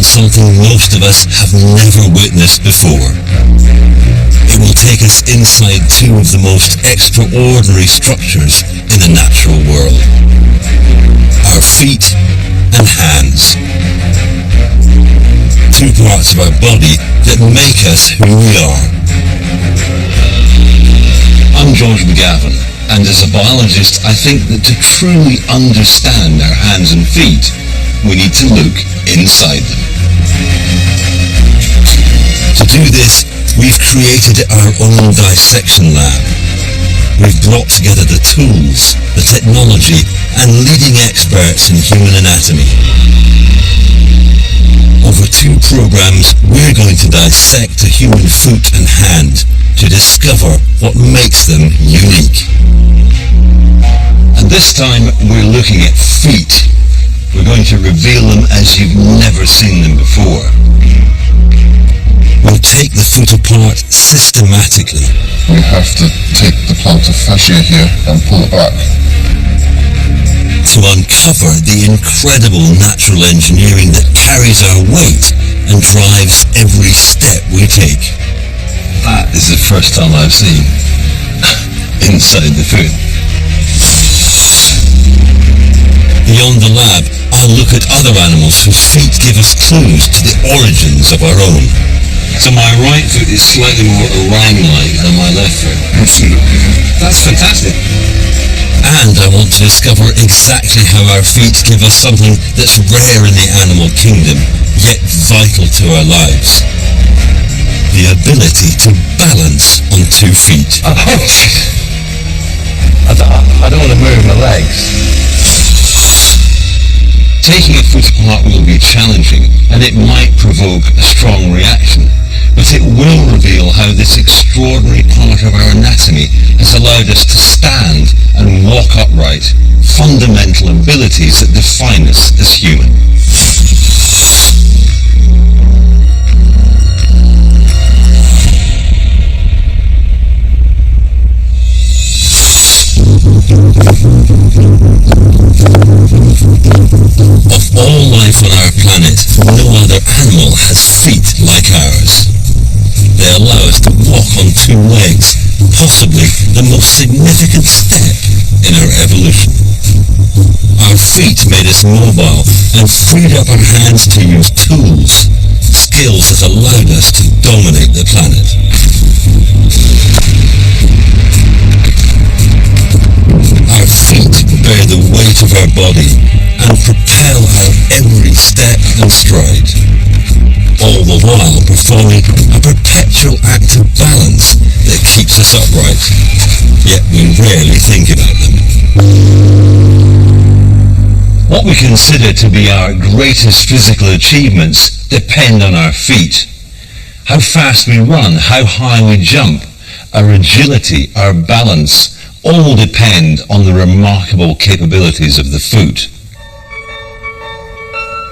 something most of us have never witnessed before. It will take us inside two of the most extraordinary structures in the natural world. Our feet and hands. Two parts of our body that make us who we are. I'm George McGavin, and as a biologist, I think that to truly understand our hands and feet, we need to look inside them. To do this, we've created our own dissection lab. We've brought together the tools, the technology, and leading experts in human anatomy. Over 2 programs, we're going to dissect a human foot and hand to discover what makes them unique. And this time, we're looking at feet. We're going to reveal them as you've never seen them before. We'll take the foot apart systematically. We have to take the plantar fascia here and pull it back. To uncover the incredible natural engineering that carries our weight and drives every step we take. That is the first time I've seen inside the foot. Beyond the lab, I'll look at other animals whose feet give us clues to the origins of our own. So my right foot is slightly more orang-like than my left foot. Absolutely. That's fantastic. And I want to discover exactly how our feet give us something that's rare in the animal kingdom, yet vital to our lives. The ability to balance on 2 feet. I don't want to move my legs. Taking a foot apart will be challenging, and it might provoke a strong reaction, but it will reveal how this extraordinary part of our anatomy has allowed us to stand and walk upright, fundamental abilities that define us as human. Of all life on our planet, no other animal has feet like ours. They allow us to walk on 2 legs, possibly the most significant step in our evolution. Our feet made us mobile and freed up our hands to use tools, skills that allowed us to dominate the planet. Our feet bear the weight of our body and propel our every step and stride, all the while performing a perpetual act of balance that keeps us upright, yet we rarely think about them. What we consider to be our greatest physical achievements depend on our feet. How fast we run, how high we jump, our agility, our balance, all depend on the remarkable capabilities of the foot.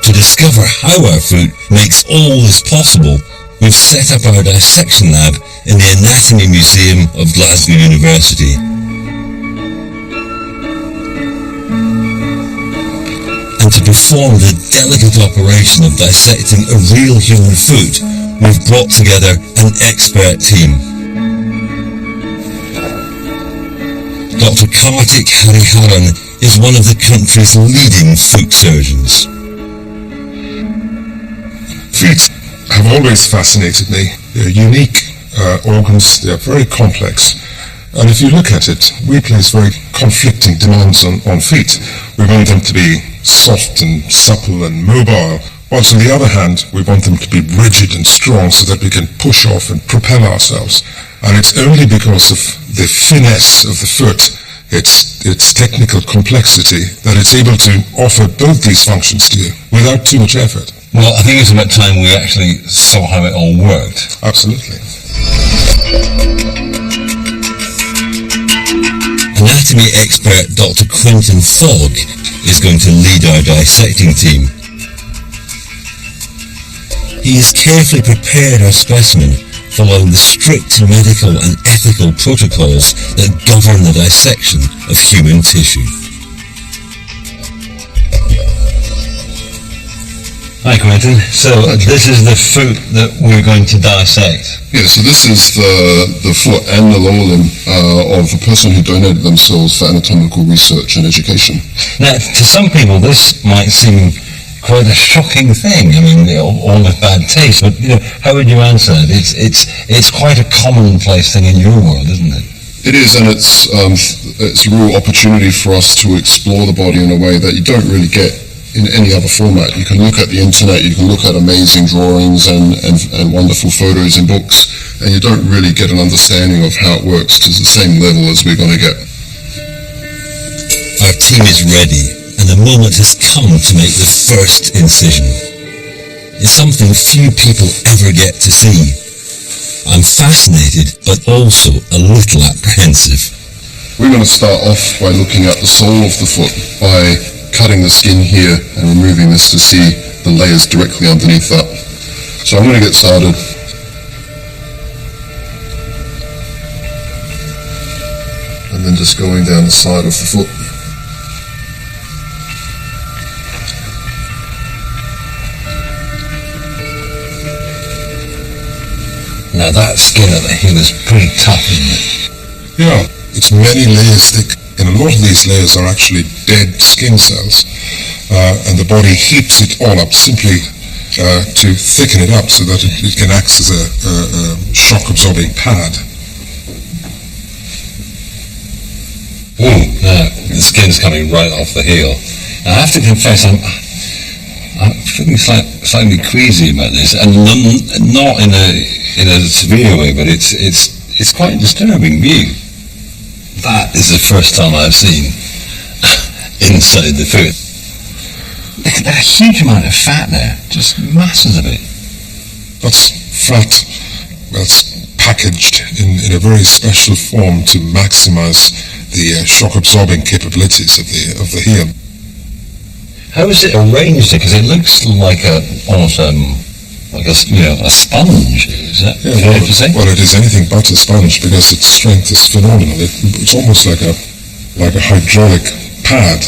To discover how our foot makes all this possible, we've set up our dissection lab in the Anatomy Museum of Glasgow University. And to perform the delicate operation of dissecting a real human foot, we've brought together an expert team. Dr. Kartik Hariharan is one of the country's leading foot surgeons. Feet have always fascinated me. They're unique organs, they're very complex. And if you look at it, we place very conflicting demands on feet. We want them to be soft and supple and mobile, whilst on the other hand, we want them to be rigid and strong so that we can push off and propel ourselves. And it's only because of the finesse of the foot, its technical complexity, that it's able to offer both these functions to you without too much effort. Well, I think it's about time we actually saw how it all worked. Absolutely. Anatomy expert Dr. Quentin Fogg is going to lead our dissecting team. He has carefully prepared our specimen following the strict medical and ethical protocols that govern the dissection of human tissue. Hi Quentin. So this is the foot that we're going to dissect. Yeah, so this is the foot and the lower limb of a person who donated themselves for anatomical research and education. Now, to some people this might seem quite a shocking thing. I mean, all with bad taste. But how would you answer it? It's quite a commonplace thing in your world, isn't it? It is, and it's a real opportunity for us to explore the body in a way that you don't really get in any other format. You can look at the internet, you can look at amazing drawings and wonderful photos in books, and you don't really get an understanding of how it works to the same level as we're going to get. Our team is ready, and the moment has come to make the first incision. It's something few people ever get to see. I'm fascinated, but also a little apprehensive. We're going to start off by looking at the sole of the foot, by cutting the skin here and removing this to see the layers directly underneath that. So I'm going to get started. And then just going down the side of the foot. Now that skin at the heel is pretty tough, isn't it? Yeah, it's many layers thick. And a lot of these layers are actually dead skin cells, and the body heaps it all up simply to thicken it up so that it can act as a shock-absorbing pad. Now the skin's coming right off the heel. Now, I have to confess, I'm feeling slightly queasy about this, and not in a severe way, but it's quite a disturbing view. That is the first time I've seen inside the foot. Look at that huge amount of fat there, just masses of it. That's fat. Well, it's packaged in a very special form to maximize the shock-absorbing capabilities of the heel. How is it arranged? Because it looks like almost like a sponge. Is that fair to say? Well, it is anything but a sponge because its strength is phenomenal. It's almost like a hydraulic pad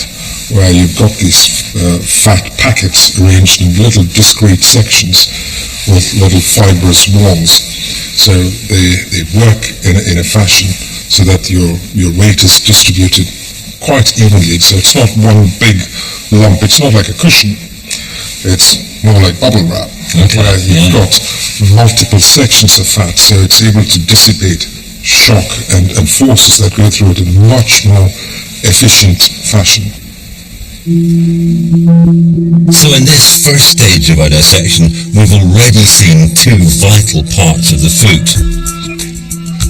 where you've got these fat packets arranged in little discrete sections with little fibrous walls. So they work in a fashion so that your weight is distributed quite evenly. So it's not one big lump. It's not like a cushion. It's more like bubble wrap. Okay. Where you've got multiple sections of fat, so it's able to dissipate shock and forces that go through it in a much more efficient fashion. So in this first stage of our dissection, we've already seen two vital parts of the foot.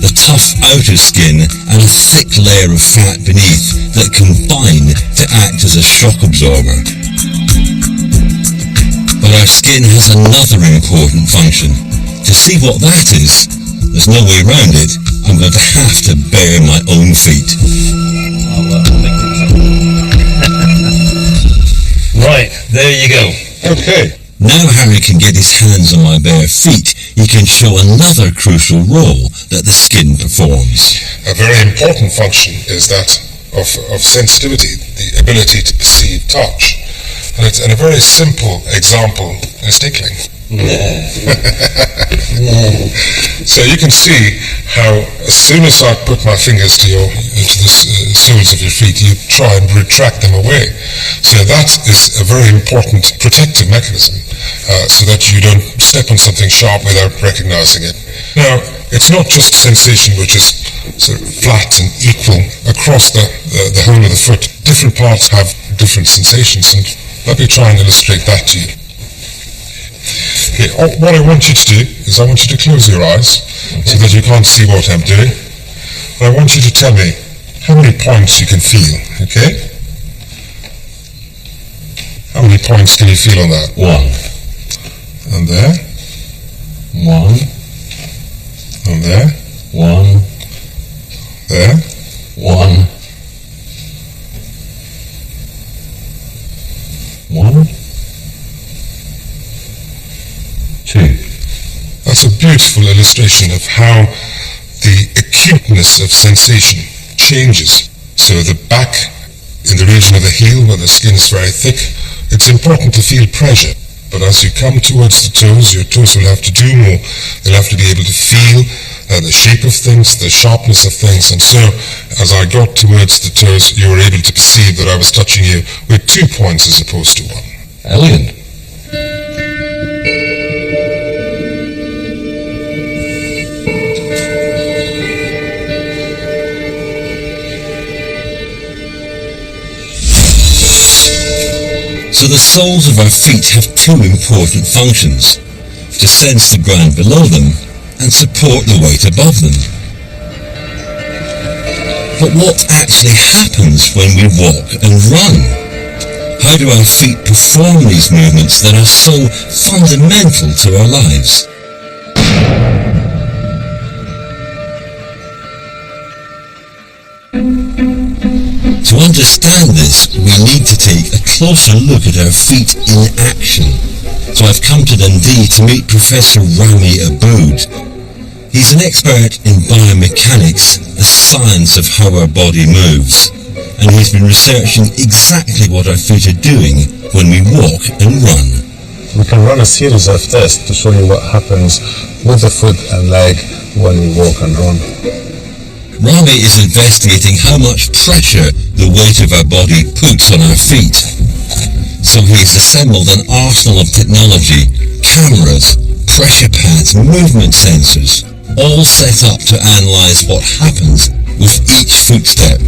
The tough outer skin and a thick layer of fat beneath that combine to act as a shock absorber. But our skin has another important function. To see what that is, there's no way around it. I'm going to have to bare my own feet. Right, there you go. Okay. Now Harry can get his hands on my bare feet, he can show another crucial role that the skin performs. A very important function is that of sensitivity, the ability to perceive touch. And a very simple example is tickling. So you can see how as soon as I put my fingers to the soles of your feet, you try and retract them away. So that is a very important protective mechanism, so that you don't step on something sharp without recognizing it. Now, it's not just a sensation which is sort of flat and equal across the whole of the foot. Different parts have different sensations, and let me try and illustrate that to you. Okay, what I want you to do is I want you to close your eyes so that you can't see what I'm doing. And I want you to tell me how many points you can feel, okay? How many points can you feel on that? One. And there? One. And there? One. There? One. One. Two. That's a beautiful illustration of how the acuteness of sensation changes. So the back, in the region of the heel where the skin is very thick, it's important to feel pressure. But as you come towards the toes, your toes will have to do more. They'll have to be able to feel the shape of things, the sharpness of things. And so, as I got towards the toes, you were able to perceive that I was touching you with 2 points as opposed to 1. Elegant. So the soles of our feet have 2 important functions: to sense the ground below them and support the weight above them. But what actually happens when we walk and run? How do our feet perform these movements that are so fundamental to our lives? To understand this, we need to take a closer look at our feet in action. So I've come to Dundee to meet Professor Rami Abood. He's an expert in biomechanics, the science of how our body moves, and he's been researching exactly what our feet are doing when we walk and run. We can run a series of tests to show you what happens with the foot and leg when we walk and run. Rami is investigating how much pressure the weight of our body puts on our feet. So he's assembled an arsenal of technology, cameras, pressure pads, movement sensors, all set up to analyze what happens with each footstep.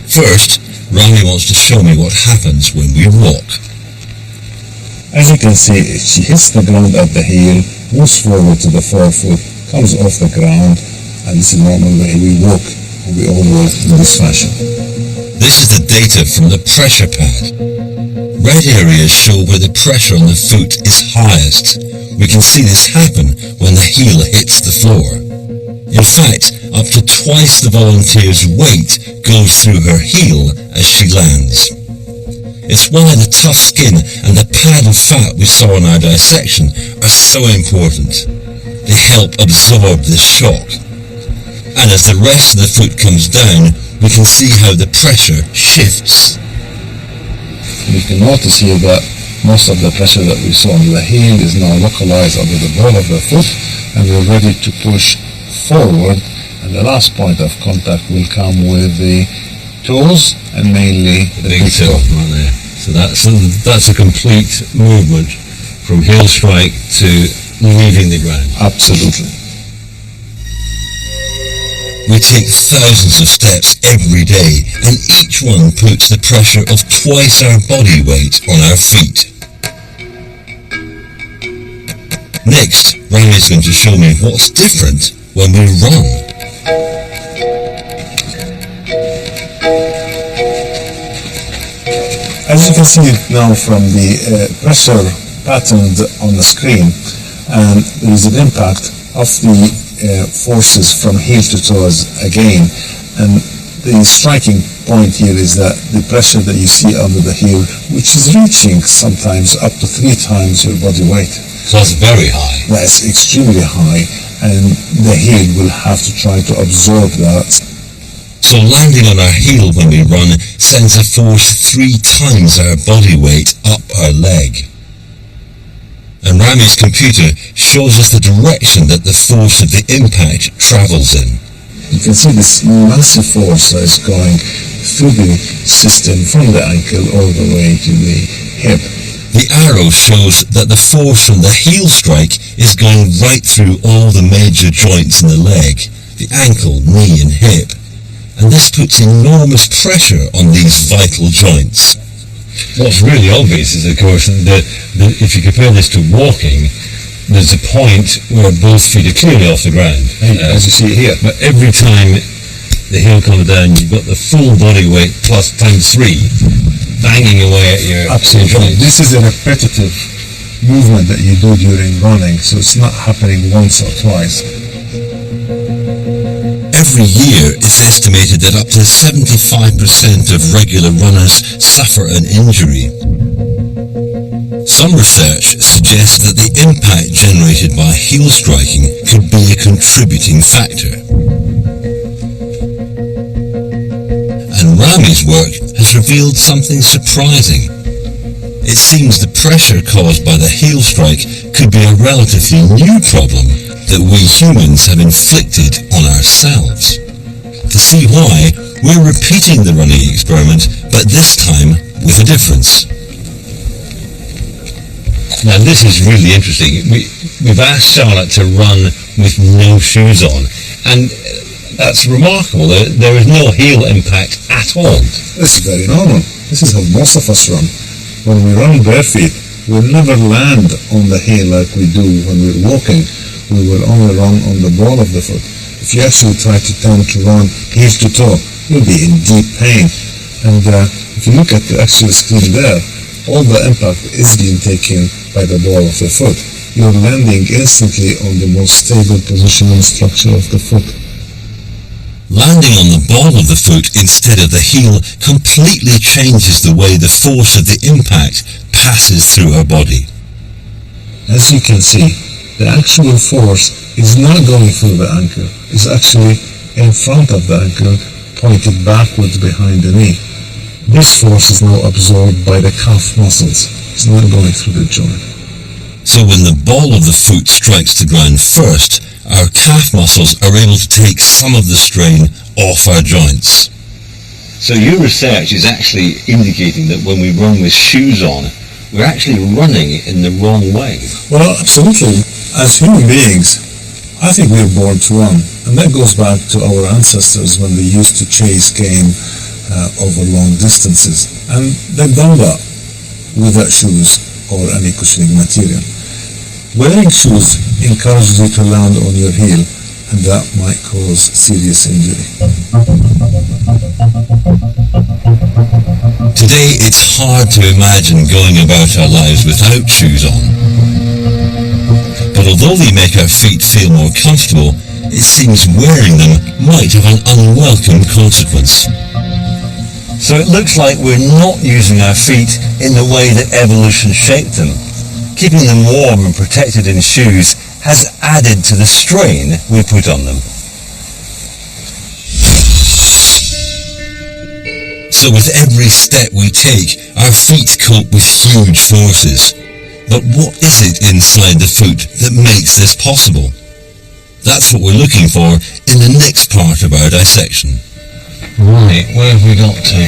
First, Rami wants to show me what happens when we walk. As you can see, she hits the ground at the heel, moves forward to the forefoot, comes off the ground, and this is the normal way we walk. We all walk in this fashion. This is the data from the pressure pad. Red areas show where the pressure on the foot is highest. We can see this happen when the heel hits the floor. In fact, up to twice the volunteer's weight goes through her heel as she lands. It's why the tough skin and the pad of fat we saw in our dissection are so important. They help absorb this shock. And as the rest of the foot comes down, we can see how the pressure shifts. You can notice here that most of the pressure that we saw on the heel is now localized under the ball of the foot, and we're ready to push forward, and the last point of contact will come with the toes and mainly the big toe. Right there. So that's a complete movement from heel strike to leaving the ground. Absolutely. We take thousands of steps every day, and each one puts the pressure of twice our body weight on our feet. Next, Rami's going to show me what's different when we run. As you can see now from the pressure pattern on the screen, there is an impact of the forces from heel to toes again, and the striking point here is that the pressure that you see under the heel, which is reaching sometimes up to 3 times your body weight. So that's very high. That's extremely high, and the heel will have to try to absorb that. So landing on our heel when we run sends a force 3 times our body weight up our leg. And Rami's computer shows us the direction that the force of the impact travels in. You can see this massive force that is going through the system from the ankle all the way to the hip. The arrow shows that the force from the heel strike is going right through all the major joints in the leg, the ankle, knee and hip. And this puts enormous pressure on these vital joints. What's really obvious is, of course, that if you compare this to walking, there's a point where both feet are clearly off the ground, as you see here. But every time the heel comes down, you've got the full body weight plus times 3 banging away at your Absolutely. joints. This is a repetitive movement that you do during running, so it's not happening once or twice. Every year, it's estimated that up to 75% of regular runners suffer an injury. Some research suggests that the impact generated by heel striking could be a contributing factor. And Rami's work has revealed something surprising. it seems the pressure caused by the heel strike could be a relatively new problem that we humans have inflicted on ourselves. To see why, we're repeating the running experiment, but this time with a difference. Now this is really interesting. We've asked Charlotte to run with no shoes on, and that's remarkable. There is no heel impact at all. This is very normal. This is how most of us run. When we run bare feet, we'll never land on the heel like we do when we're walking. We will only run on the ball of the foot. If you actually try to attempt to run heel to toe, you'll be in deep pain. And if you look at the actual screen there, all the impact is being taken by the ball of the foot. You're landing instantly on the most stable positional structure of the foot. Landing on the ball of the foot instead of the heel completely changes the way the force of the impact passes through our body. As you can see, the actual force is not going through the ankle. It's actually in front of the ankle, pointed backwards behind the knee. This force is now absorbed by the calf muscles. It's not going through the joint. So when the ball of the foot strikes the ground first, our calf muscles are able to take some of the strain off our joints. So your research is actually indicating that when we run with shoes on, we're actually running in the wrong way. Well, absolutely. As human beings, I think we're born to run. And that goes back to our ancestors when they used to chase game over long distances. And they've done that without shoes or any cushioning material. Wearing shoes encourages you to land on your heel, and that might cause serious injury. Today it's hard to imagine going about our lives without shoes on. But although they make our feet feel more comfortable, it seems wearing them might have an unwelcome consequence. So it looks like we're not using our feet in the way that evolution shaped them. Keeping them warm and protected in shoes has added to the strain we put on them. So with every step we take, our feet cope with huge forces. But what is it inside the foot that makes this possible? That's what we're looking for in the next part of our dissection. Right, where have we got to?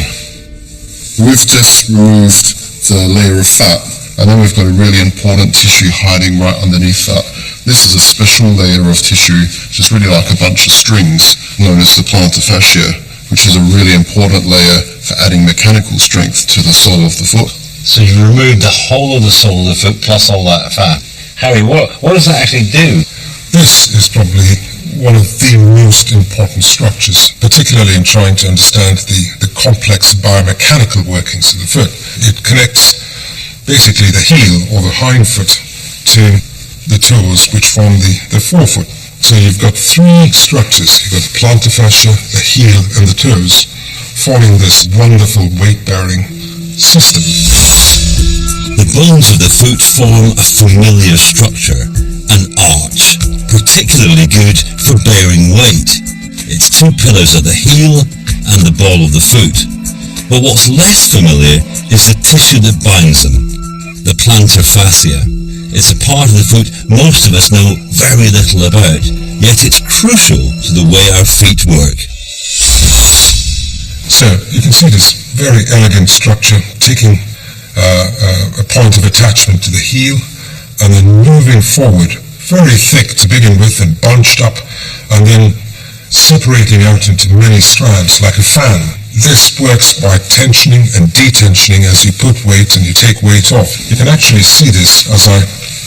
We've just removed the layer of fat, and then we've got a really important tissue hiding right underneath that. This is a special layer of tissue, which is really like a bunch of strings, known as the plantar fascia, which is a really important layer for adding mechanical strength to the sole of the foot. So you removed the whole of the sole of the foot plus all that fat. Harry, what does that actually do? This is probably one of the most important structures, particularly in trying to understand the complex biomechanical workings of the foot. It connects basically the heel or the hind foot to the toes, which form the forefoot. So you've got three structures. You've got the plantar fascia, the heel, and the toes, forming this wonderful weight-bearing system. The bones of the foot form a familiar structure, an arch, particularly good for bearing weight. It's two pillars at the heel and the ball of the foot. But what's less familiar is the tissue that binds them, the plantar fascia. It's a part of the foot most of us know very little about, yet it's crucial to the way our feet work. So you can see this very elegant structure taking a point of attachment to the heel and then moving forward, very thick to begin with and bunched up, and then separating out into many strands like a fan. This works by tensioning and detensioning as you put weight and you take weight off. You can actually see this as I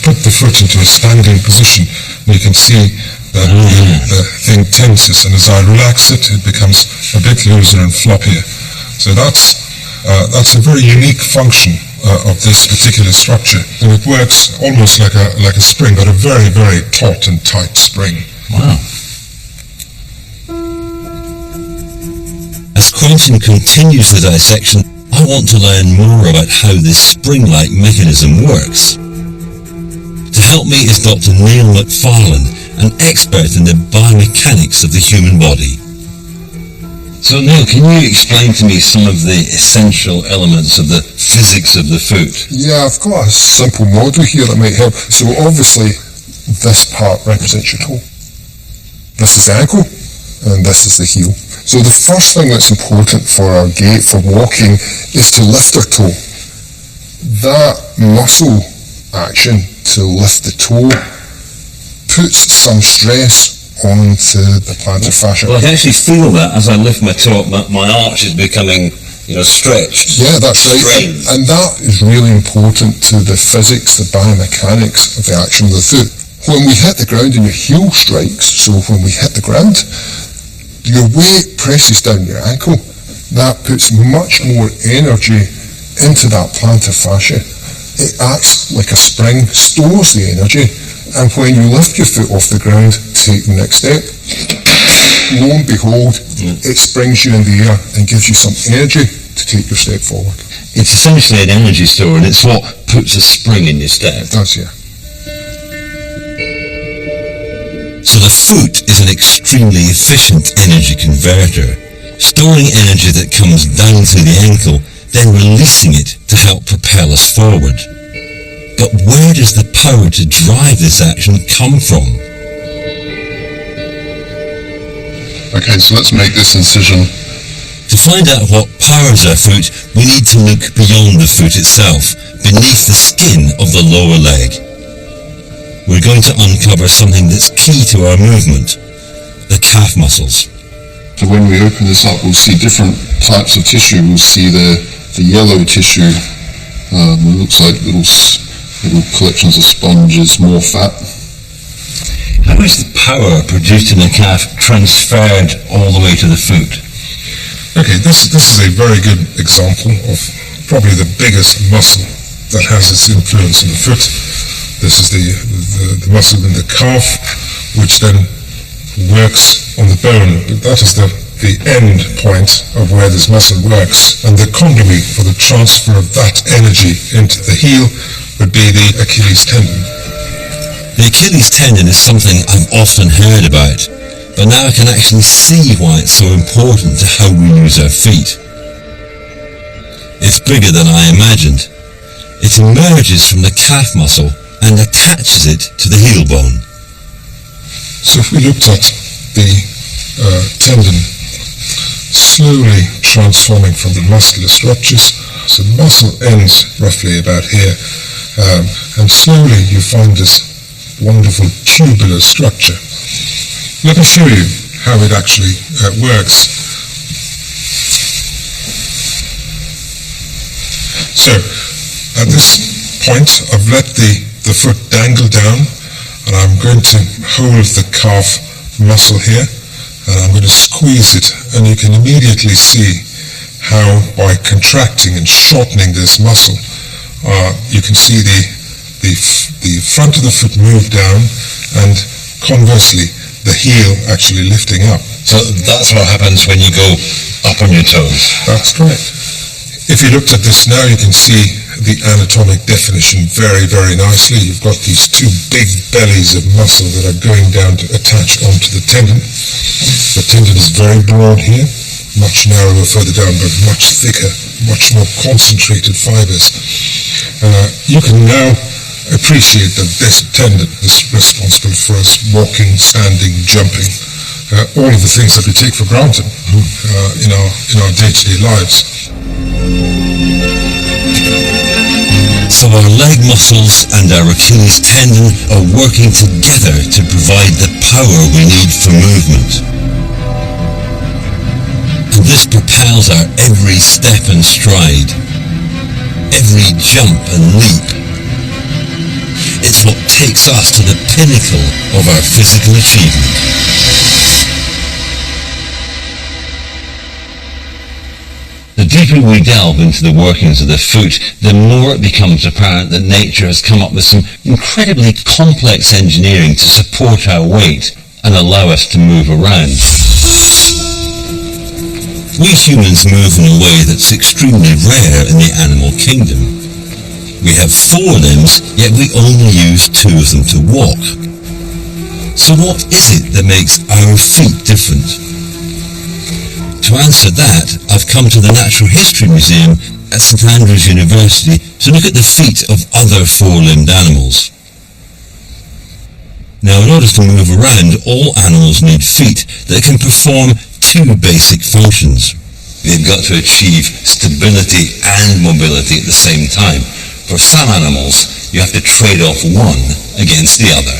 put the foot into a standing position, and you can see that the thing tenses, and as I relax it, it becomes a bit looser and floppier. So that's a very unique function of this particular structure, and it works almost like a spring, but a very, very taut and tight spring. Wow. As Quentin continues the dissection, I want to learn more about how this spring-like mechanism works. To help me is Dr. Neil McFarlane, an expert in the biomechanics of the human body. So Neil, can you explain to me some of the essential elements of the physics of the foot? Yeah, I've got a simple model here that might help. So obviously, this part represents your toe. This is the ankle, and this is the heel. So the first thing that's important for our gait, for walking, is to lift our toe. That muscle action to lift the toe puts some stress onto the plantar fascia. Well, I can actually feel that as I lift my toe up. My arch is becoming, stretched. Yeah, that's right. Strained. And that is really important to the physics, the biomechanics of the action of the foot. When we hit the ground and your heel strikes, so when we hit the ground, your weight presses down your ankle. That puts much more energy into that plantar fascia. It acts like a spring, stores the energy, and when you lift your foot off the ground, take the next step, lo and behold, it springs you in the air and gives you some energy to take your step forward. It's essentially an energy store, and it's what puts a spring in your step. It does, yeah. So the foot is an extremely efficient energy converter, storing energy that comes down through the ankle, then releasing it to help propel us forward. But where does the power to drive this action come from? Okay, so let's make this incision. To find out what powers our foot, we need to look beyond the foot itself, beneath the skin of the lower leg. We're going to uncover something that's key to our movement, the calf muscles. So when we open this up, we'll see different types of tissue. We'll see the yellow tissue, it looks like little collections of sponges, more fat. How is the power produced in the calf transferred all the way to the foot? Okay, this is a very good example of probably the biggest muscle that has its influence in the foot. This is the muscle in the calf, which then works on the bone. That is the end point of where this muscle works. And the conduit for the transfer of that energy into the heel would be the Achilles tendon. The Achilles tendon is something I've often heard about, but now I can actually see why it's so important to how we use our feet. It's bigger than I imagined. It emerges from the calf muscle and attaches it to the heel bone. So if we looked at the tendon slowly transforming from the muscular structures, so the muscle ends roughly about here, and slowly you find this wonderful tubular structure. Let me show you how it actually works. So at this point I've let the foot dangle down, and I'm going to hold the calf muscle here, and I'm going to squeeze it, and you can immediately see how by contracting and shortening this muscle, you can see the front of the foot move down, and conversely the heel actually lifting up. So that's what happens when you go up on your toes. That's correct. If you looked at this now, you can see the anatomic definition very, very nicely. You've got these two big bellies of muscle that are going down to attach onto the tendon. The tendon is very broad here, much narrower further down, but much thicker, much more concentrated fibers. You can now appreciate that this tendon is responsible for us walking, standing, jumping, all of the things that we take for granted in our day-to-day lives. So our leg muscles and our Achilles tendon are working together to provide the power we need for movement. And this propels our every step and stride, every jump and leap. It's what takes us to the pinnacle of our physical achievement. The deeper we delve into the workings of the foot, the more it becomes apparent that nature has come up with some incredibly complex engineering to support our weight and allow us to move around. We humans move in a way that's extremely rare in the animal kingdom. We have 4 limbs, yet we only use 2 of them to walk. So what is it that makes our feet different? To to answer that, I've come to the Natural History Museum at St Andrews University to look at the feet of other four-limbed animals. Now, in order to move around, all animals need feet that can perform two basic functions. They've got to achieve stability and mobility at the same time. For some animals, you have to trade off one against the other.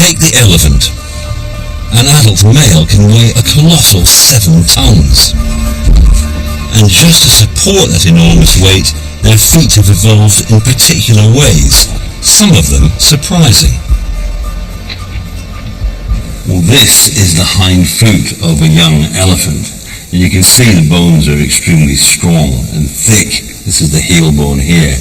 Take the elephant. An adult male can weigh a colossal 7 tons. And just to support that enormous weight, their feet have evolved in particular ways, some of them surprising. Well, this is the hind foot of a young elephant, and you can see the bones are extremely strong and thick. This is the heel bone here.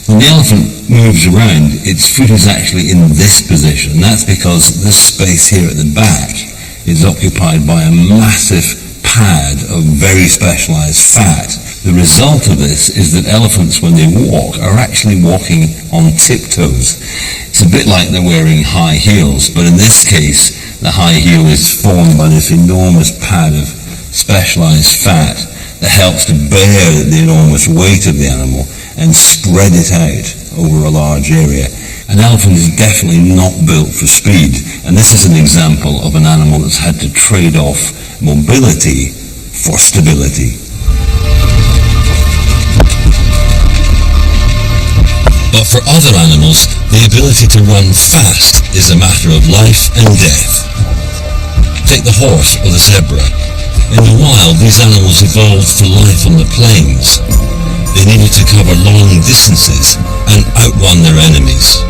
When the elephant moves around, its foot is actually in this position, and that's because this space here at the back is occupied by a massive pad of very specialized fat. The result of this is that elephants, when they walk, are actually walking on tiptoes. It's a bit like they're wearing high heels, but in this case, the high heel is formed by this enormous pad of specialized fat that helps to bear the enormous weight of the animal and spread it out over a large area. An elephant is definitely not built for speed, and this is an example of an animal that's had to trade off mobility for stability. But for other animals, the ability to run fast is a matter of life and death. Take the horse or the zebra. In the wild, these animals evolved for life on the plains. They needed to cover long distances and outrun their enemies.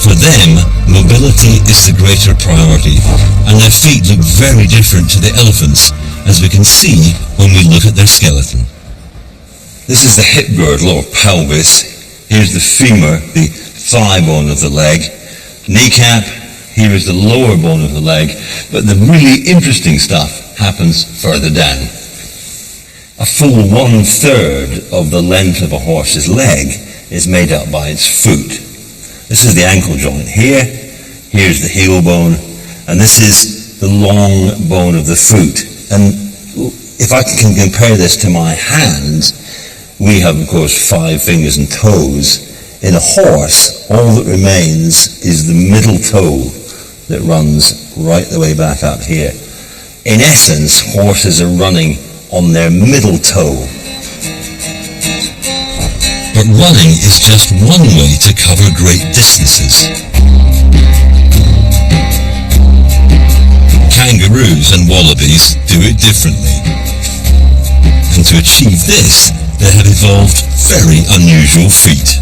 For them, mobility is the greater priority, and their feet look very different to the elephants, as we can see when we look at their skeleton. This is the hip girdle or pelvis. Here's the femur, the thigh bone of the leg. Kneecap, here is the lower bone of the leg. But the really interesting stuff happens further down. A full 1/3 of the length of a horse's leg is made up by its foot. This is the ankle joint here. Here's the heel bone. And this is the long bone of the foot. And if I can compare this to my hand, we have, of course, 5 fingers and toes. In a horse, all that remains is the middle toe that runs right the way back up here. In essence, horses are running on their middle toe. But running is just one way to cover great distances. Kangaroos and wallabies do it differently. And to achieve this, they have evolved very unusual feet.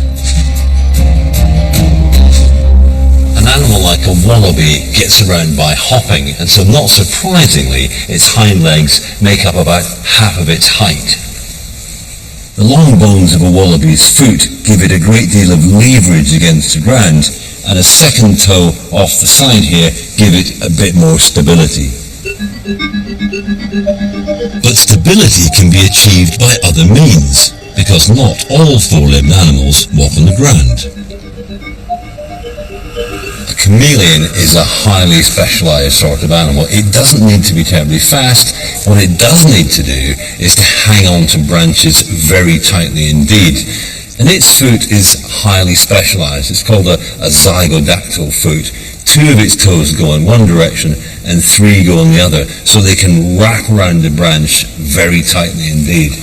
An animal like a wallaby gets around by hopping, and so not surprisingly, its hind legs make up about half of its height. The long bones of a wallaby's foot give it a great deal of leverage against the ground, and a second toe off the side here give it a bit more stability. But stability can be achieved by other means, because not all four-limbed animals walk on the ground. A chameleon is a highly specialized sort of animal. It doesn't need to be terribly fast. What it does need to do is to hang on to branches very tightly indeed. And its foot is highly specialized. It's called a zygodactyl foot. 2 of its toes go in one direction and 3 go in the other, so they can wrap around the branch very tightly indeed.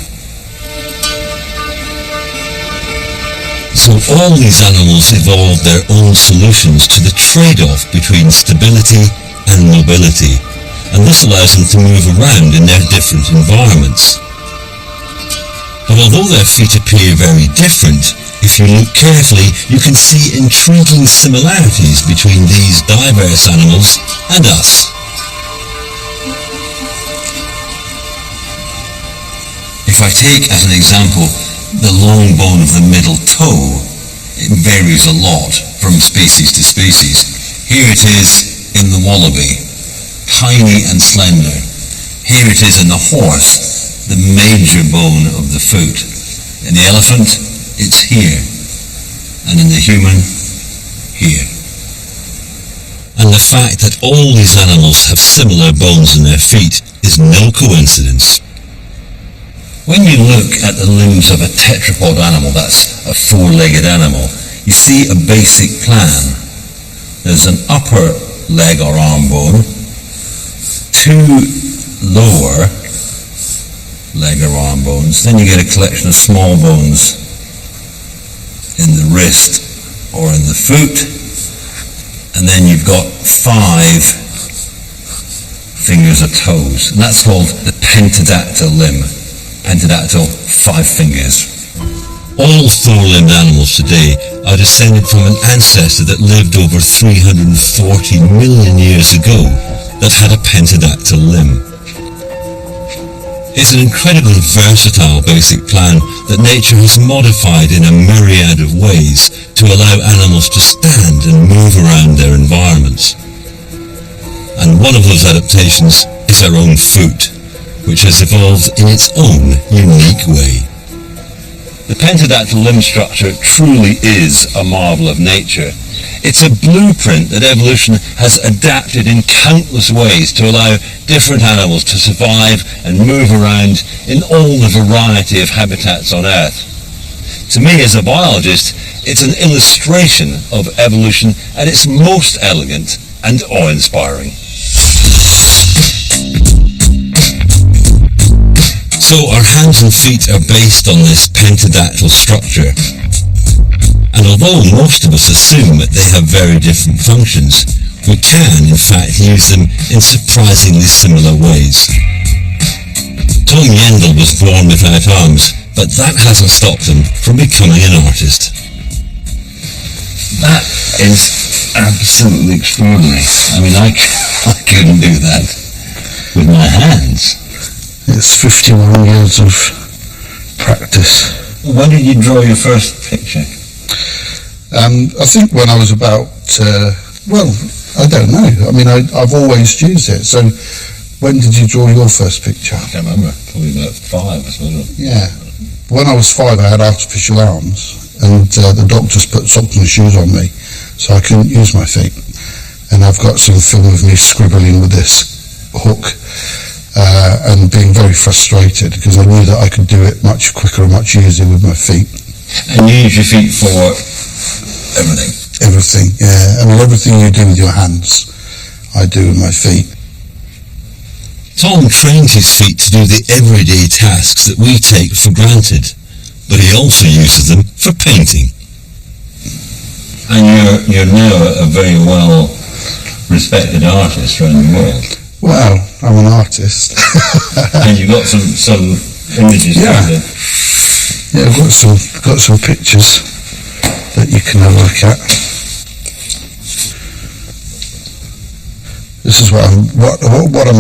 So all these animals evolved their own solutions to the trade-off between stability and mobility, and this allows them to move around in their different environments. But although their feet appear very different, if you look carefully, you can see intriguing similarities between these diverse animals and us. If I take as an example the long bone of the middle toe, it varies a lot from species to species. Here it is in the wallaby, tiny and slender. Here it is in the horse, the major bone of the foot. In the elephant, it's here, and in the human, here. And the fact that all these animals have similar bones in their feet is no coincidence. When you look at the limbs of a tetrapod animal, that's a four-legged animal, you see a basic plan. There's an upper leg or arm bone, two lower leg or arm bones, then you get a collection of small bones in the wrist or in the foot, and then you've got 5 fingers or toes, and that's called the pentadactyl limb. Pentadactyl, 5 fingers. All four-limbed animals today are descended from an ancestor that lived over 340 million years ago that had a pentadactyl limb. It's an incredibly versatile basic plan that nature has modified in a myriad of ways to allow animals to stand and move around their environments. And one of those adaptations is our own foot, which has evolved in its own unique way. The pentadactyl limb structure truly is a marvel of nature. It's a blueprint that evolution has adapted in countless ways to allow different animals to survive and move around in all the variety of habitats on Earth. To me, as a biologist, it's an illustration of evolution at its most elegant and awe-inspiring. So our hands and feet are based on this pentadactyl structure. And although most of us assume that they have very different functions, we can in fact use them in surprisingly similar ways. Tom Yendel was born without arms, but that hasn't stopped him from becoming an artist. That is absolutely extraordinary. I mean, I couldn't do that with my hands. It's 51 years of practice. When did you draw your first picture? I think when I was about, I don't know. I mean, I've always used it. So when did you draw your first picture? I can't remember. Probably about 5 or something. Yeah. When I was 5, I had artificial arms, and the doctors put socks and shoes on me, so I couldn't use my feet. And I've got some film of me scribbling with this hook, and being very frustrated because I knew that I could do it much quicker and much easier with my feet. And you use your feet for everything? Everything, yeah. I mean, everything you do with your hands, I do with my feet. Tom trained his feet to do the everyday tasks that we take for granted, but he also uses them for painting. And you're now a very well respected artist around the world. Well, I'm an artist. And you've got some images yeah. there. Yeah, I've got some pictures that you can have a look at. This is what I'm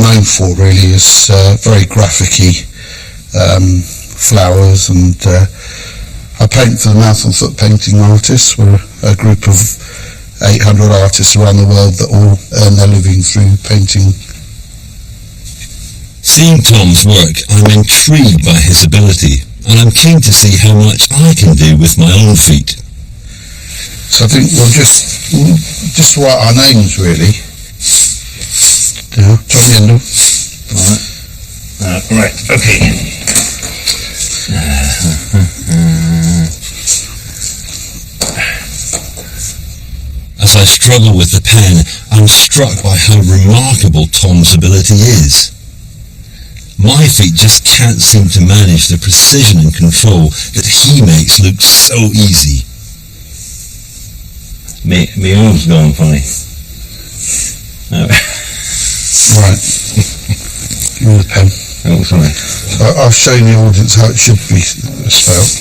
known for, really, is very graphic-y flowers, and I paint for the Mouth and Foot Painting Artists. We're a group of 800 artists around the world that all earn their living through painting. Seeing Tom's work, I'm intrigued by his ability, and I'm keen to see how much I can do with my own feet. So I think we'll just write our names, really. Yeah, Tom Yendel. Right, okay. As I struggle with the pen, I'm struck by how remarkable Tom's ability is. My feet just can't seem to manage the precision and control that he makes look so easy. My arm's gone funny. No. Right. Give me the pen. Oh, sorry. I've shown the audience how it should be spelled.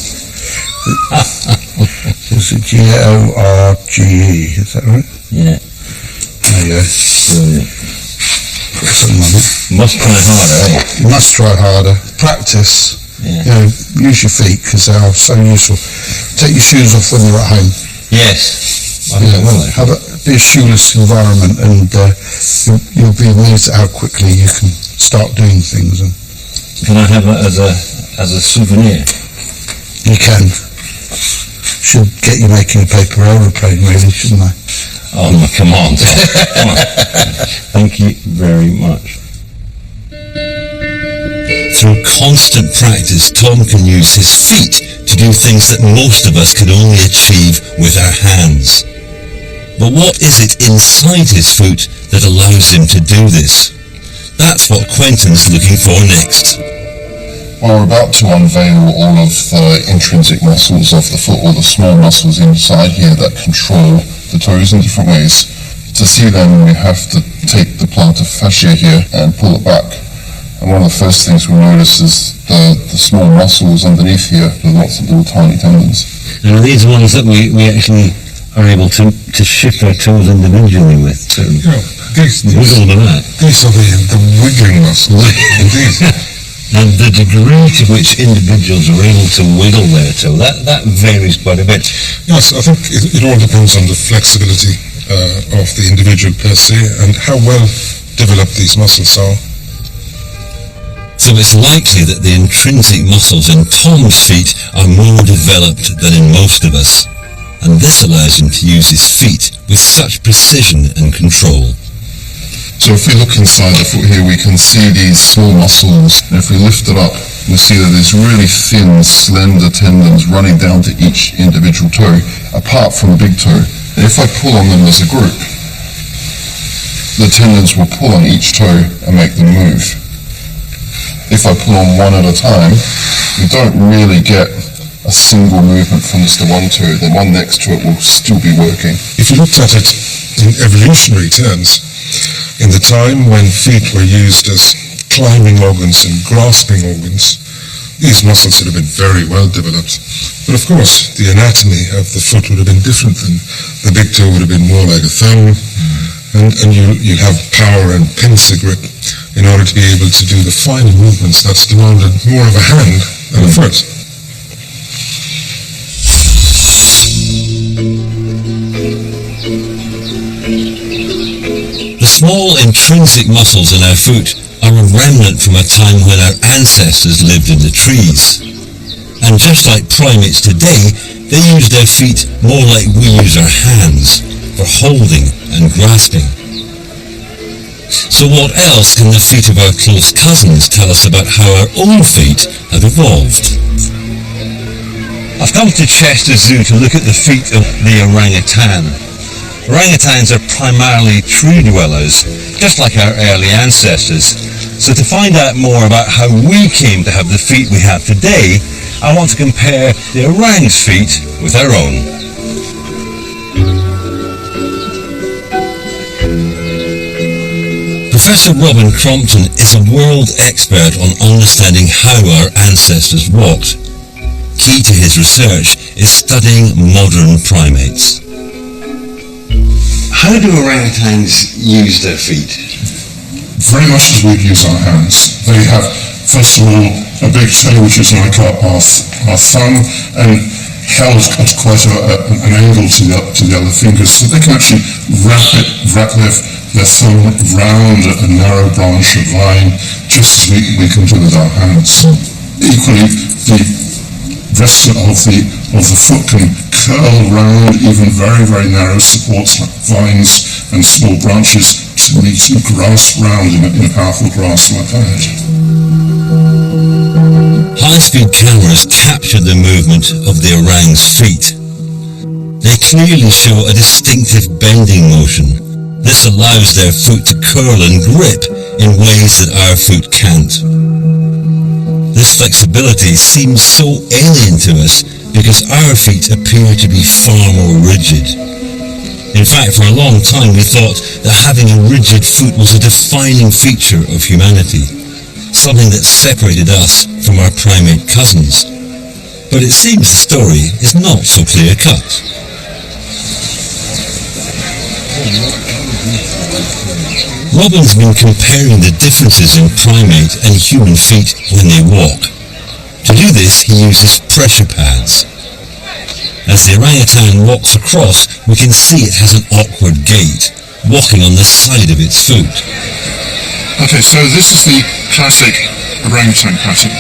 It's G-O-R-G-E, is that right? Yeah. There you go. Brilliant. Put something on it. Must try harder, eh? You must try harder. Practice. Yeah. You know, use your feet because they are so useful. Take your shoes off when you're at home. Yes. I think I will, Have be a shoeless environment, and you'll be amazed at how quickly you can start doing things. And can I have that as a souvenir? you can. Should get you making a paper aeroplane, really, shouldn't I? Oh, come on, Tom. Come on. Thank you very much. Through constant practice, Tom can use his feet to do things that most of us can only achieve with our hands. But what is it inside his foot that allows him to do this? That's what Quentin's looking for next. Well, we're about to unveil all of the intrinsic muscles of the foot, all the small muscles inside here that control the toes in different ways. To see them, we have to take the plantar fascia here and pull it back. And one of the first things we notice is the small muscles underneath here with lots of little tiny tendons. And these ones that we actually are able to shift our toes individually with. So wiggle them out. These are the wiggling muscles. Indeed. And the degree to which individuals are able to wiggle their toe, that varies quite a bit. Yes, I think it all depends on the flexibility of the individual per se and how well developed these muscles are. So it's likely that the intrinsic muscles in Tom's feet are more developed than in most of us, and this allows him to use his feet with such precision and control. So if we look inside the foot here, we can see these small muscles, and if we lift it up, we see that there's really thin, slender tendons running down to each individual toe, apart from the big toe. And if I pull on them as a group, the tendons will pull on each toe and make them move. If I pull on one at a time, we don't really get a single movement from just the one toe. The one next to it will still be working. If you looked at it in evolutionary terms, in the time when feet were used as climbing organs and grasping organs, these muscles would have been very well developed. But of course, the anatomy of the foot would have been different, and the big toe would have been more like a thumb, and you have power and pincer grip in order to be able to do the finer movements that's demanded more of a hand than a foot. The small intrinsic muscles in our foot are a remnant from a time when our ancestors lived in the trees. And just like primates today, they use their feet more like we use our hands, for holding and grasping. So what else can the feet of our close cousins tell us about how our own feet have evolved? I've come to Chester Zoo to look at the feet of the orangutan. Orangutans are primarily tree dwellers, just like our early ancestors. So to find out more about how we came to have the feet we have today, I want to compare the orang's feet with our own. Professor Robin Crompton is a world expert on understanding how our ancestors walked. Key to his research is studying modern primates. How do orangutans use their feet? Very much as we'd use our hands. They have, first of all, a big toe which is like our thumb and held at quite an angle to the other fingers, so they can actually wrap their thumb round a narrow branch of vine, just as we can do with our hands. Equally, the rest of the foot can curl round even very, very narrow supports like vines and small branches to grasp round in a powerful grasp like that. High-speed cameras captured the movement of the orang's feet. They clearly show a distinctive bending motion. This allows their foot to curl and grip in ways that our foot can't. This flexibility seems so alien to us because our feet appear to be far more rigid. In fact, for a long time we thought that having a rigid foot was a defining feature of humanity, something that separated us from our primate cousins. But it seems the story is not so clear-cut. Robin's been comparing the differences in primate and human feet when they walk. To do this, he uses pressure pads. As the orangutan walks across, we can see it has an awkward gait, walking on the side of its foot. Okay, so this is the classic orangutan pattern.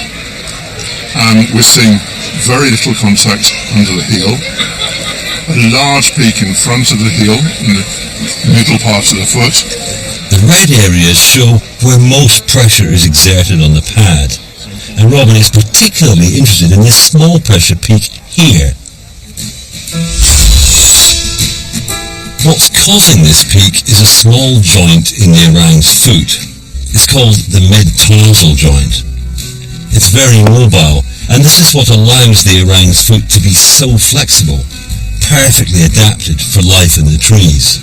We're seeing very little contact under the heel. a large peak in front of the heel, in the middle part of the foot. The red areas show where most pressure is exerted on the pad, and Robin is particularly interested in this small pressure peak here. What's causing this peak is a small joint in the orang's foot. It's called the mid-tarsal joint. It's very mobile, and this is what allows the orang's foot to be so flexible, perfectly adapted for life in the trees.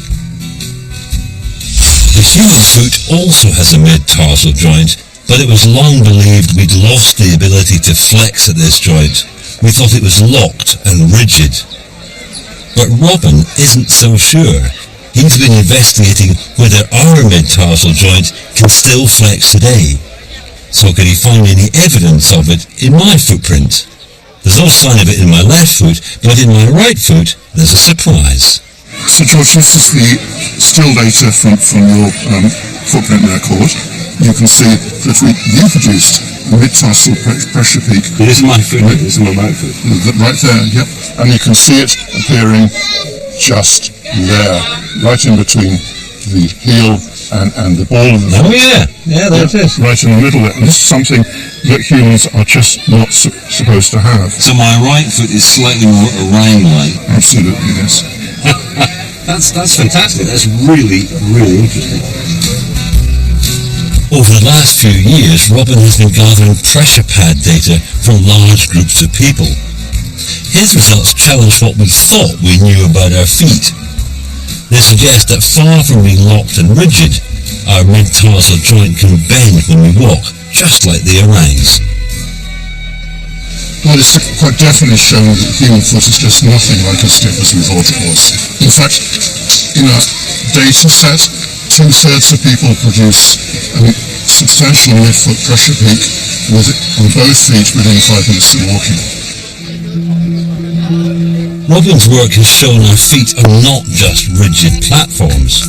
The human foot also has a mid-tarsal joint, but it was long believed we'd lost the ability to flex at this joint. We thought it was locked and rigid. But Robin isn't so sure. He's been investigating whether our mid-tarsal joint can still flex today. So can he find any evidence of it in my footprint? There's no sign of it in my left foot, but in my right foot, there's a surprise. So George, this is the still data from your footprint record. You can see that we produced a mid-tarsal pressure peak. This is my foot, right? This is my right foot. Right there, yep. And you can see it appearing just there, right in between the heel and the ball of the foot. Oh yeah, there it is. Right in the middle there. And this is something that humans are just not supposed to have. So my right foot is slightly more orang-like. Absolutely, yes. That's fantastic. That's really, really interesting. Over the last few years, Robin has been gathering pressure pad data from large groups of people. His results challenge what we thought we knew about our feet. They suggest that far from being locked and rigid, our mid-tarsal joint can bend when we walk, just like the orangs. Well, it's quite definitely shown that the human foot is just nothing like as stiff as we thought it was. In fact, in our data set, 2/3 of people produce a substantial mid-foot pressure peak on both feet within 5 minutes of walking. Robin's work has shown our feet are not just rigid platforms.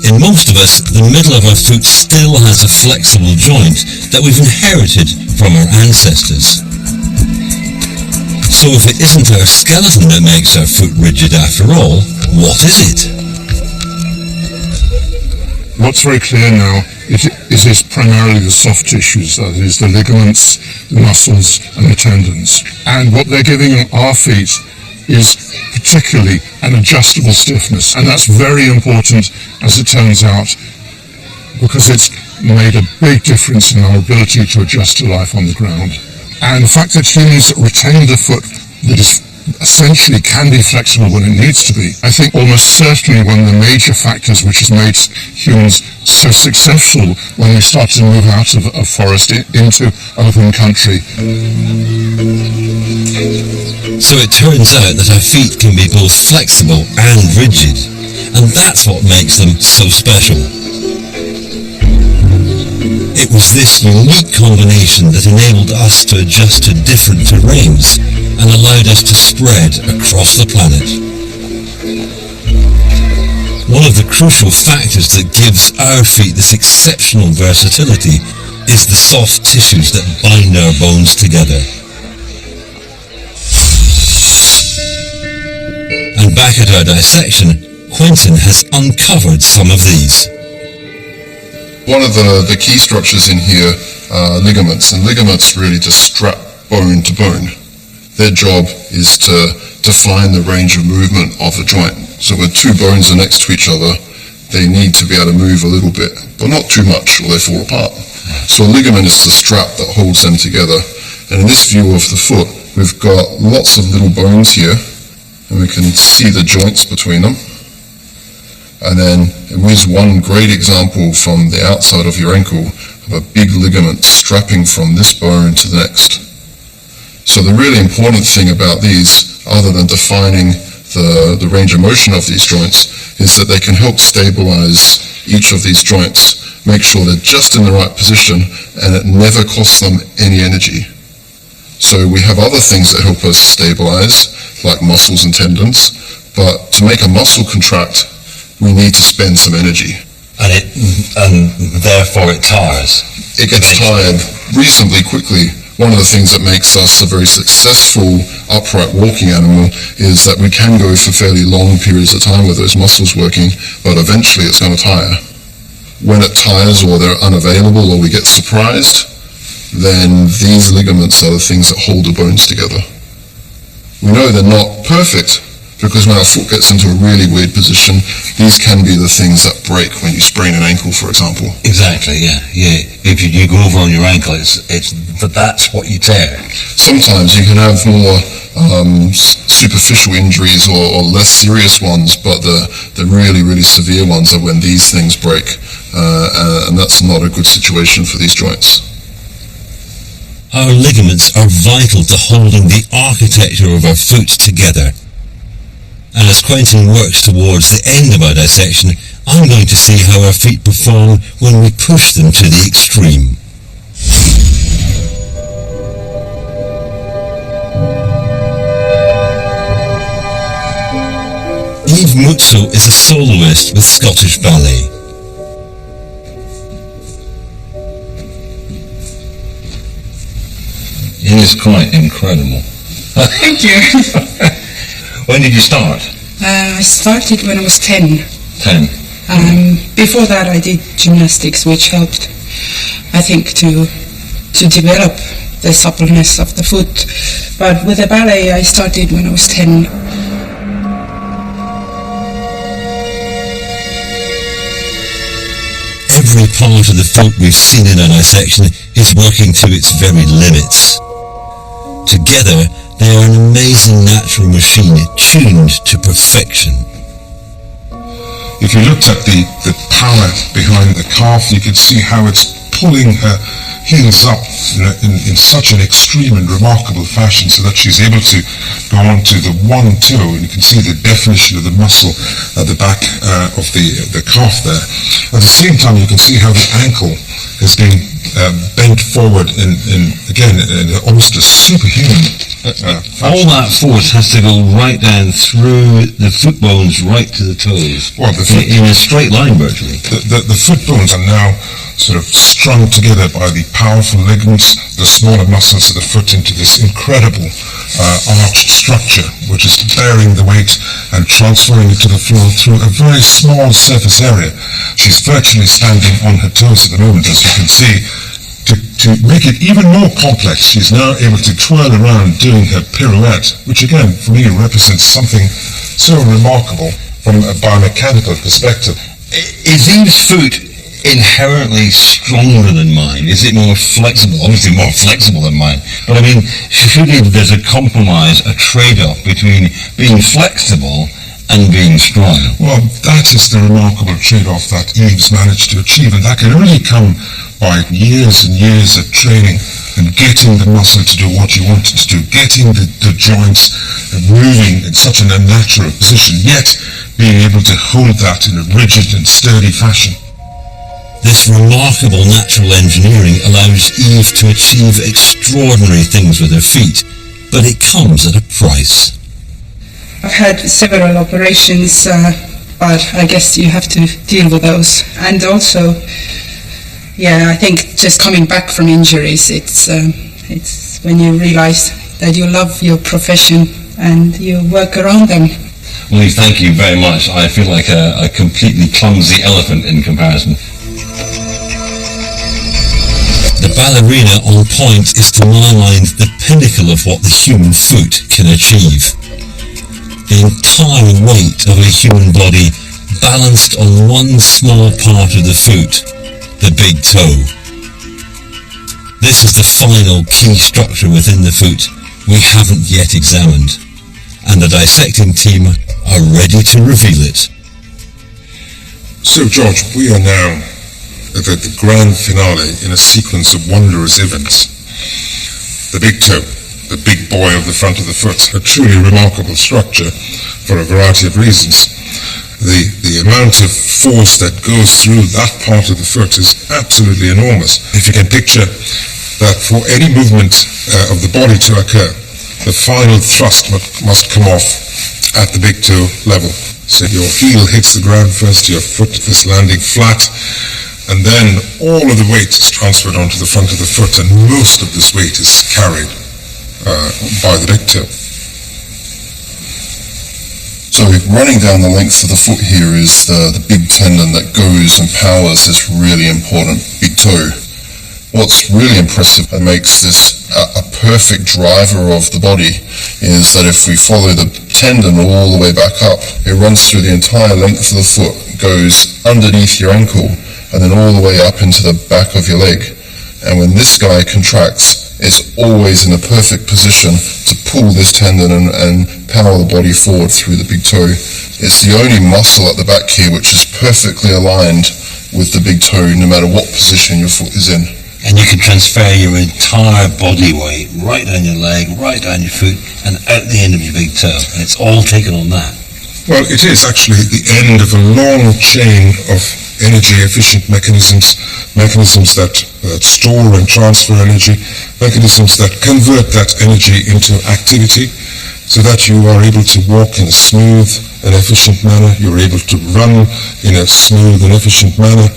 In most of us, the middle of our foot still has a flexible joint that we've inherited from our ancestors. So if it isn't our skeleton that makes our foot rigid after all, what is it? What's very clear now is it is primarily the soft tissues, that is the ligaments, the muscles and the tendons. And what they're giving our feet is particularly an adjustable stiffness. And that's very important, as it turns out, because it's made a big difference in our ability to adjust to life on the ground. And the fact that humans retain the foot that is essentially can be flexible when it needs to be, I think almost certainly one of the major factors which has made humans so successful when we started to move out of forest into open country. So it turns out that our feet can be both flexible and rigid, and that's what makes them so special. It was this unique combination that enabled us to adjust to different terrains and allowed us to spread across the planet. One of the crucial factors that gives our feet this exceptional versatility is the soft tissues that bind our bones together. And back at our dissection, Quentin has uncovered some of these. One of the key structures in here are ligaments, and ligaments really just strap bone to bone. Their job is to define the range of movement of the joint. So when two bones are next to each other, they need to be able to move a little bit, but not too much or they fall apart. So a ligament is the strap that holds them together. And in this view of the foot, we've got lots of little bones here, and we can see the joints between them. And then here's one great example from the outside of your ankle of a big ligament strapping from this bone to the next. So the really important thing about these, other than defining the range of motion of these joints, is that they can help stabilize each of these joints, make sure they're just in the right position, and it never costs them any energy. So we have other things that help us stabilize, like muscles and tendons, but to make a muscle contract, we need to spend some energy. And therefore it tires. It gets tired reasonably quickly One of the things that makes us a very successful upright walking animal is that we can go for fairly long periods of time with those muscles working, but eventually it's going to tire. When it tires or they're unavailable or we get surprised, then these ligaments are the things that hold the bones together. We know they're not perfect because when our foot gets into a really weird position, these can be the things that break when you sprain an ankle, for example. Exactly, yeah. If you go over on your ankle, but that's what you tear. Sometimes you can have more superficial injuries or less serious ones, but the really, really severe ones are when these things break, and that's not a good situation for these joints. Our ligaments are vital to holding the architecture of our foot together. And as Quentin works towards the end of our dissection, I'm going to see how our feet perform when we push them to the extreme. Yves Mutso is a soloist with Scottish Ballet. It is quite incredible. Thank you. When did you start? I started when I was 10. 10. Before that I did gymnastics, which helped, I think, to develop the suppleness of the foot. But with the ballet I started when I was 10. Every part of the foot we've seen in our dissection is working to its very limits. Together, they are an amazing natural machine tuned to perfection. If you looked at the power behind the calf, you could see how it's pulling her heels up in such an extreme and remarkable fashion so that she's able to go on to the one toe, and you can see the definition of the muscle at the back of the calf there. At the same time, you can see how the ankle has been bent forward in almost a superhuman fashion. All that force has to go right down through the foot bones right to the toes. Well, in a straight line virtually. The foot bones are now sort of strung together by the powerful ligaments, the smaller muscles of the foot into this incredible arched structure, which is bearing the weight and transferring it to the floor through a very small surface area. She's virtually standing on her toes at the moment, as you can see. To make it even more complex, she's now able to twirl around doing her pirouette, which again, for me, represents something so remarkable from a biomechanical perspective. Is Eve's foot inherently stronger than mine? Is it more flexible? Obviously more flexible than mine. But I mean, surely there's a compromise, a trade-off between being flexible and being strong. Well, that is the remarkable trade-off that Eve's managed to achieve, and that can only come by years and years of training and getting the muscle to do what you want it to do, getting the joints moving in such an unnatural position, yet being able to hold that in a rigid and sturdy fashion. This remarkable natural engineering allows Eve to achieve extraordinary things with her feet, but it comes at a price. I've had several operations, but I guess you have to deal with those. And also, I think just coming back from injuries, it's when you realize that you love your profession and you work around them. Well, thank you very much. I feel like a completely clumsy elephant in comparison. The ballerina on point is to my mind the pinnacle of what the human foot can achieve. The entire weight of a human body balanced on one small part of the foot, the big toe. This is the final key structure within the foot we haven't yet examined, and the dissecting team are ready to reveal it. So, George, we are now at the grand finale in a sequence of wondrous events. The big toe, the big boy of the front of the foot, a truly remarkable structure for a variety of reasons. The amount of force that goes through that part of the foot is absolutely enormous. If you can picture that for any movement of the body to occur, the final thrust must come off at the big toe level. So your heel hits the ground first, your foot is landing flat, and then all of the weight is transferred onto the front of the foot, and most of this weight is carried by the big toe. So running down the length of the foot here is the big tendon that goes and powers this really important big toe. What's really impressive and makes this a perfect driver of the body is that if we follow the tendon all the way back up, it runs through the entire length of the foot, goes underneath your ankle, and then all the way up into the back of your leg. And when this guy contracts, it's always in a perfect position to pull this tendon and power the body forward through the big toe. It's the only muscle at the back here which is perfectly aligned with the big toe, no matter what position your foot is in. And you can transfer your entire body weight right down your leg, right down your foot, and out the end of your big toe. And it's all taken on that. Well, it is actually the end of a long chain of energy-efficient mechanisms that store and transfer energy, mechanisms that convert that energy into activity, so that you are able to walk in a smooth and efficient manner. You're able to run in a smooth and efficient manner.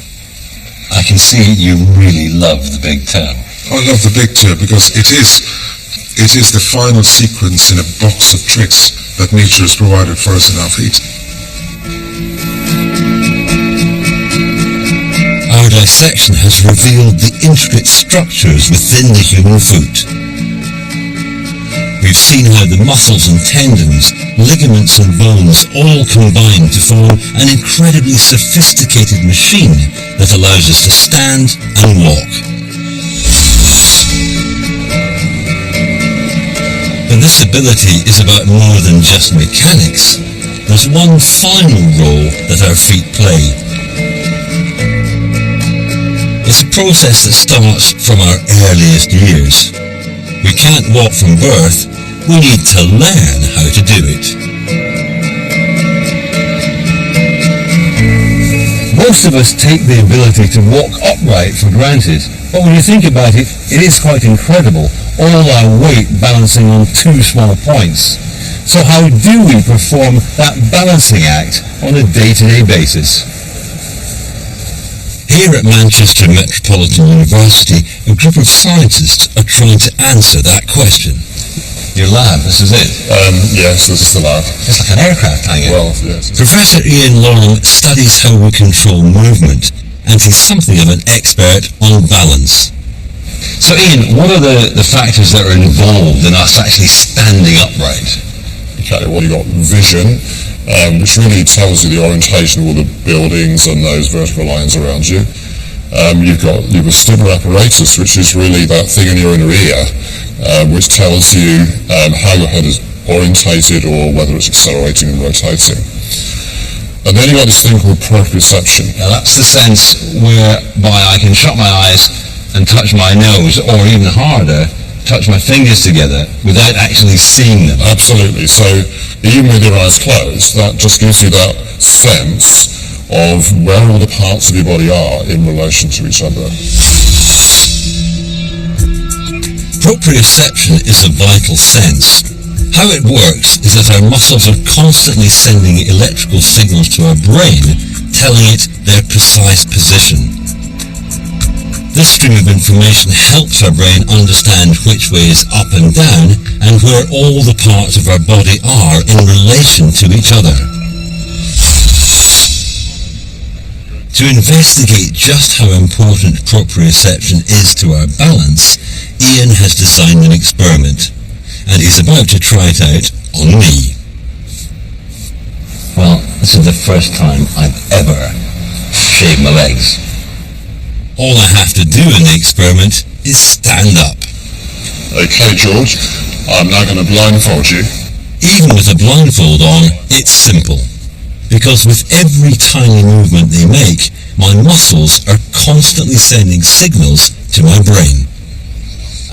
I can see you really love the big toe. I love the big toe because it is the final sequence in a box of tricks that nature has provided for us in our feet. Our dissection has revealed the intricate structures within the human foot. We've seen how the muscles and tendons, ligaments and bones all combine to form an incredibly sophisticated machine that allows us to stand and walk. But this ability is about more than just mechanics. There's one final role that our feet play. It's a process that starts from our earliest years. We can't walk from birth, we need to learn how to do it. Most of us take the ability to walk upright for granted, but when you think about it, it is quite incredible, all our weight balancing on two small points. So how do we perform that balancing act on a day-to-day basis? Here at Manchester Metropolitan University, a group of scientists are trying to answer that question. Your lab, this is it? Yes, this is the lab. It's like an aircraft hangar. Well, yes. Professor Ian Loring studies how we control movement, and he's something of an expert on balance. So Ian, what are the factors that are involved in us actually standing upright? Okay, well, you've got vision, which really tells you the orientation of all the buildings and those vertical lines around you. You've got your vestibular apparatus, which is really that thing in your inner ear, which tells you how your head is orientated or whether it's accelerating and rotating. And then you've got this thing called proprioception. Now that's the sense whereby I can shut my eyes and touch my nose, or even harder, touch my fingers together without actually seeing them. Absolutely. So even with your eyes closed, that just gives you that sense of where all the parts of your body are in relation to each other. Proprioception is a vital sense. How it works is that our muscles are constantly sending electrical signals to our brain, telling it their precise position. This stream of information helps our brain understand which way is up and down and where all the parts of our body are in relation to each other. To investigate just how important proprioception is to our balance, Ian has designed an experiment, and he's about to try it out on me. Well, this is the first time I've ever shaved my legs. All I have to do in the experiment is stand up. Okay, George, I'm now going to blindfold you. Even with a blindfold on, it's simple. Because with every tiny movement they make, my muscles are constantly sending signals to my brain.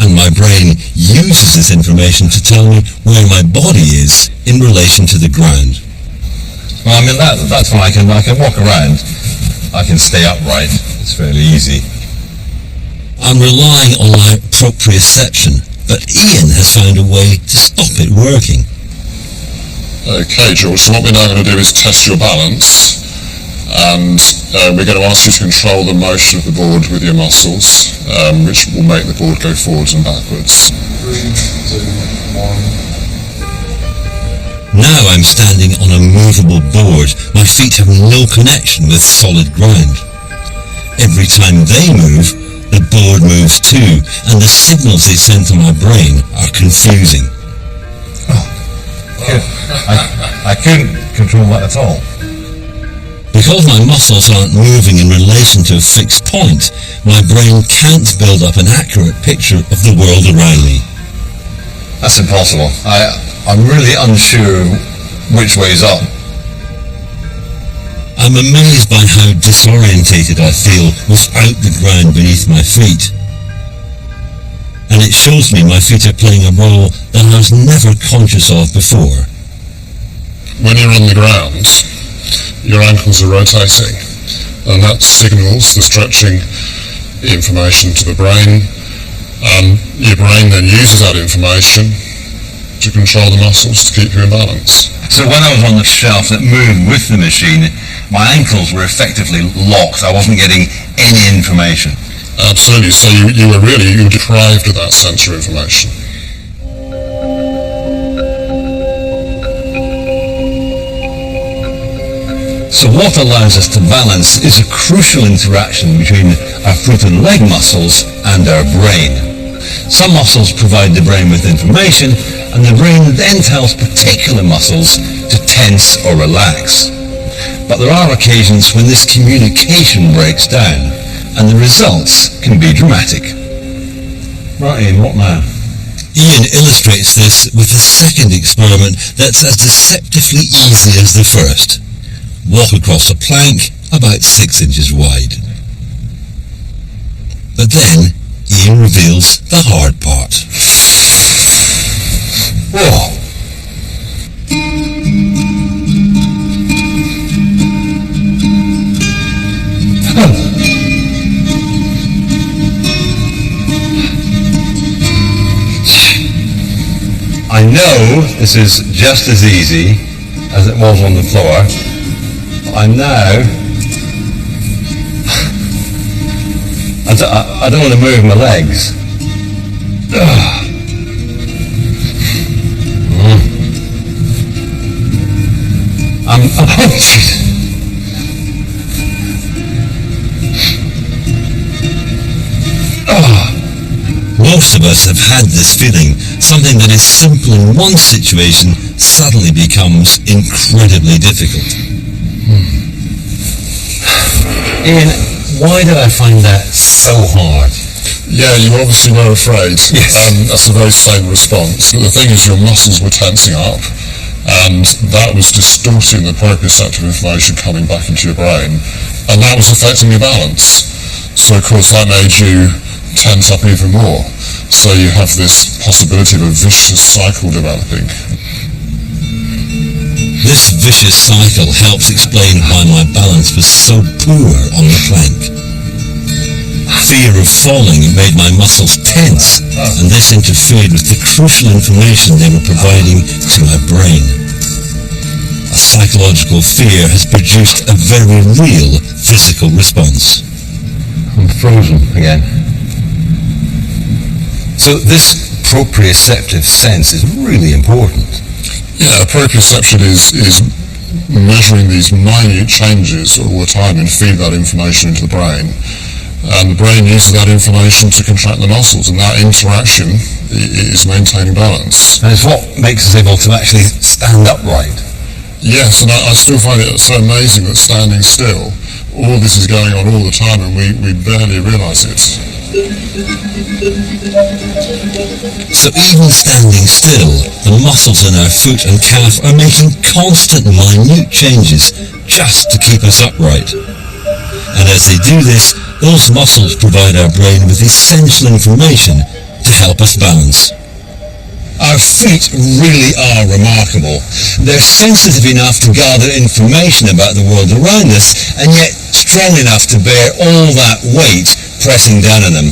And my brain uses this information to tell me where my body is in relation to the ground. Well, I mean, that's why I can walk around. I can stay upright. It's fairly easy. I'm relying on my proprioception, but Ian has found a way to stop it working. Okay, George, so what we're now going to do is test your balance. and we're going to ask you to control the motion of the board with your muscles, which will make the board go forwards and backwards. 3, 2, 1. Now I'm standing on a movable board. My feet have no connection with solid ground. Every time they move, the board moves too, and the signals they send to my brain are confusing. I couldn't control that at all. Because my muscles aren't moving in relation to a fixed point, my brain can't build up an accurate picture of the world around me. That's impossible. I'm really unsure which way's up. I'm amazed by how disorientated I feel without the ground beneath my feet. And it shows me my feet are playing a role that I was never conscious of before. When you're on the ground, your ankles are rotating, and that signals the stretching information to the brain, and your brain then uses that information to control the muscles to keep you in balance. So when I was on the shelf that moved with the machine, my ankles were effectively locked. I wasn't getting any information. Absolutely. So you were deprived of that sensory information. So what allows us to balance is a crucial interaction between our foot and leg muscles and our brain. Some muscles provide the brain with information, and the brain then tells particular muscles to tense or relax. But there are occasions when this communication breaks down, and the results can be dramatic. Right, Ian, what now? Ian illustrates this with a second experiment that's as deceptively easy as the first. Walk across a plank about 6 inches wide. But then Ian reveals the hard part. Whoa! I know this is just as easy as it was on the floor. I'm now... I don't want to move my legs. Most of us have had this feeling. Something that is simple in one situation suddenly becomes incredibly difficult. Ian, why did I find that so hard? Yeah, you obviously were afraid. Yes. That's a very sane response. But the thing is, your muscles were tensing up, and that was distorting the proprioceptive information coming back into your brain, and that was affecting your balance. So, of course, that made you tense up even more. So you have this possibility of a vicious cycle developing. This vicious cycle helps explain why my balance was so poor on the plank. Fear of falling made my muscles tense, and this interfered with the crucial information they were providing to my brain. A psychological fear has produced a very real physical response. I'm frozen again. So this proprioceptive sense is really important. Yeah, proprioception is measuring these minute changes all the time and feed that information into the brain. And the brain uses that information to contract the muscles, and that interaction is maintaining balance. And it's what makes us able to actually stand upright. Yes, and I still find it so amazing that standing still, all this is going on all the time and we barely realise it. So even standing still, the muscles in our foot and calf are making constant minute changes just to keep us upright. And as they do this, those muscles provide our brain with essential information to help us balance. Our feet really are remarkable. They're sensitive enough to gather information about the world around us, and yet strong enough to bear all that weight pressing down on them.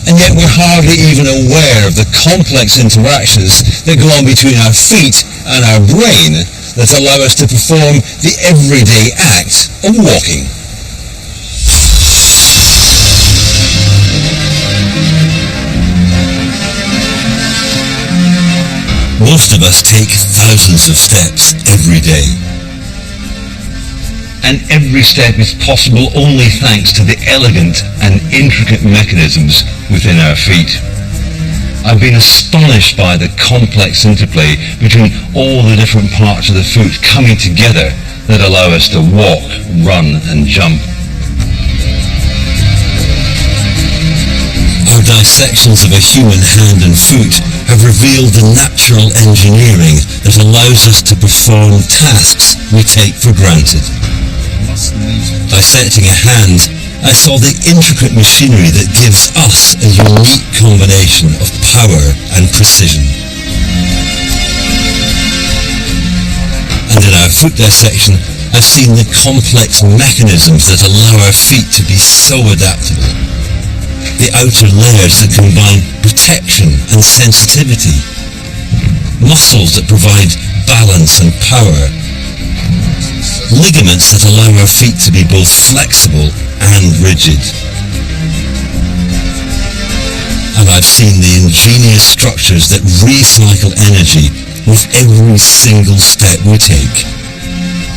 And yet we're hardly even aware of the complex interactions that go on between our feet and our brain that allow us to perform the everyday act of walking. Most of us take thousands of steps every day. And every step is possible only thanks to the elegant and intricate mechanisms within our feet. I've been astonished by the complex interplay between all the different parts of the foot coming together that allow us to walk, run and jump. Our dissections of a human hand and foot have revealed the natural engineering that allows us to perform tasks we take for granted. Dissecting a hand, I saw the intricate machinery that gives us a unique combination of power and precision. And in our foot dissection, I've seen the complex mechanisms that allow our feet to be so adaptable. The outer layers that combine protection and sensitivity. Muscles that provide balance and power. Ligaments that allow our feet to be both flexible and rigid. And I've seen the ingenious structures that recycle energy with every single step we take.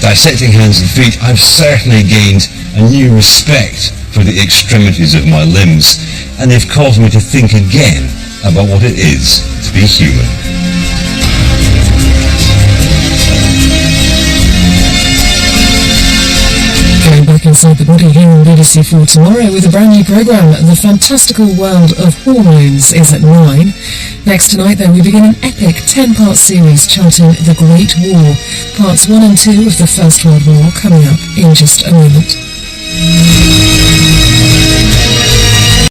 Dissecting hands and feet, I've certainly gained a new respect for the extremities of my limbs, and they've caused me to think again about what it is to be human. Going back inside the body here on BBC4 tomorrow with a brand new programme. The Fantastical World of Hormones is at 9. Next tonight, though, we begin an epic 10-part series charting the Great War. Parts 1 and 2 of the First World War coming up in just a moment.